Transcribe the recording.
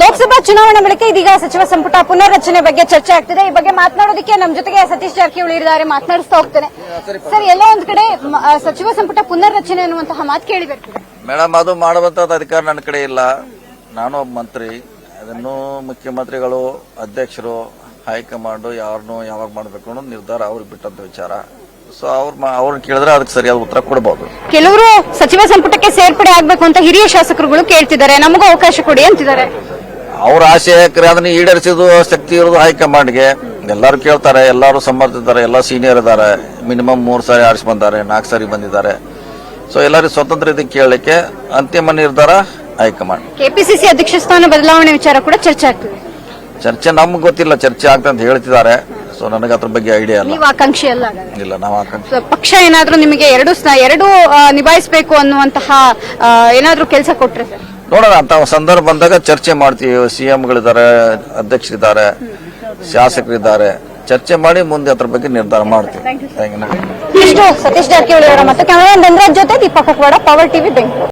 ಲೋಕಸಭಾ ಚುನಾವಣೆ ಬಳಿಕ ಇದೀಗ ಸಚಿವ ಸಂಪುಟ ಪುನರ್ರಚನೆ ಬಗ್ಗೆ ಚರ್ಚೆ ಆಗ್ತಿದೆ. ಈ ಬಗ್ಗೆ ಮಾತನಾಡೋದಕ್ಕೆ ನಮ್ಮ ಜೊತೆಗೆ ಸತೀಶ್ ಜಾರಕಿಹೊಳಿ ಇದ್ದಾರೆ. ಮಾತನಾಡಿಸ್ತಾ ಹೋಗ್ತೇನೆ. ಸರ್, ಎಲ್ಲೋ ಒಂದ್ ಕಡೆ ಸಚಿವ ಸಂಪುಟ ಪುನರ್ರಚನೆ ಅನ್ನುವಂತಹ ಮಾತು ಕೇಳಿ ಬರ್ತಿದೆ. ಮೇಡಮ್, ಅದು ಮಾಡುವಂತದ್ದು ಅಧಿಕಾರ ನನ್ನ ಕಡೆ ಇಲ್ಲ. ನಾನು ಒಬ್ಬ ಮಂತ್ರಿ. ಅದನ್ನು ಮುಖ್ಯಮಂತ್ರಿಗಳು, ಅಧ್ಯಕ್ಷರು, ಹೈಕಮಾಂಡ್ ಯಾರನ್ನು ಯಾವಾಗ ಮಾಡಬೇಕು ಅನ್ನೋದು ನಿರ್ಧಾರ ಅವ್ರಿಗೆ ಬಿಟ್ಟಂತ ವಿಚಾರ. ಸೊ ಅವ್ರನ್ನ ಕೇಳಿದ್ರೆ ಅದಕ್ಕೆ ಸರಿಯಾದ ಉತ್ತರ ಕೊಡಬಹುದು. ಕೆಲವರು ಸಚಿವ ಸಂಪುಟಕ್ಕೆ ಸೇರ್ಪಡೆ ಆಗ್ಬೇಕು ಅಂತ ಹಿರಿಯ ಶಾಸಕರುಗಳು ಕೇಳ್ತಿದ್ದಾರೆ. ನಮಗೂ ಅವಕಾಶ ಕೊಡಿ ಅಂತಿದ್ದಾರೆ. ಅವ್ರ ಆಶೆ ಅದನ್ನ ಈಡೇರಿಸಿದ ಶಕ್ತಿ ಇರೋದು ಹೈಕಮಾಂಡ್ಗೆ. ಎಲ್ಲರೂ ಕೇಳ್ತಾರೆ, ಎಲ್ಲರೂ ಸಮರ್ಥಿದ್ದಾರೆ, ಎಲ್ಲ ಸೀನಿಯರ್ ಇದ್ದಾರೆ. ಮಿನಿಮಮ್ 3 ಸಾರಿ ಆರಿಸಿ ಬಂದಾರೆ, 4 ಸಾರಿ ಬಂದಿದ್ದಾರೆ. ಸೊ ಎಲ್ಲರಿಗೂ ಸ್ವತಂತ್ರ ಇದಕ್ಕೆ ಕೇಳಲಿಕ್ಕೆ ಅಂತಿಮ ನಿರ್ಧಾರ ಹೈಕಮಾಂಡ್. ಕೆಪಿಸಿಸಿ ಅಧ್ಯಕ್ಷ ಸ್ಥಾನ ಬದಲಾವಣೆ ವಿಚಾರ ಕೂಡ ಚರ್ಚೆ ಆಗ್ತಿದೆ. ಚರ್ಚೆ ನಮ್ಗೆ ಗೊತ್ತಿಲ್ಲ, ಚರ್ಚೆ ಆಗ್ತದೆ ಅಂತ ಹೇಳ್ತಿದ್ದಾರೆ. ಸೊ ನನಗೆ ಅದ್ರ ಬಗ್ಗೆ ಐಡಿಯಾ ಇಲ್ಲ. ನೀವು ಆಕಾಂಕ್ಷಿ ಅಲ್ಲ? ಇಲ್ಲ, ನಾವು ಆಕಾಂಕ್ಷಿ. ಪಕ್ಷ ಏನಾದ್ರೂ ನಿಮಗೆ ಎರಡು ನಿಭಾಯಿಸಬೇಕು ಅನ್ನುವಂತಹ ಏನಾದ್ರೂ ಕೆಲಸ ಕೊಟ್ರೆ ಸರ್? ನೋಡೋಣ, ಅಂತ ಸಂದರ್ಭ ಬಂದಾಗ ಚರ್ಚೆ ಮಾಡ್ತೀವಿ. ಸಿಎಂಗಳಿದ್ದಾರೆ, ಅಧ್ಯಕ್ಷರಿದ್ದಾರೆ, ಶಾಸಕರಿದ್ದಾರೆ. ಚರ್ಚೆ ಮಾಡಿ ಮುಂದೆ ಅದ್ರ ಬಗ್ಗೆ ನಿರ್ಧಾರ ಮಾಡ್ತೀವಿ. ಇಷ್ಟು ಸತೀಶ್ ಜಾರಕಿಹೊಳಿ ಅವರ ಮತ್ತು ಕ್ಯಾಮರಾ ಧನರಾಜ್ ಜೊತೆ ದೀಪಕ್ ಕುಕ್ವಾಡ, ಪವರ್ ಟಿವಿ, ಬೆಂಗಳೂರು.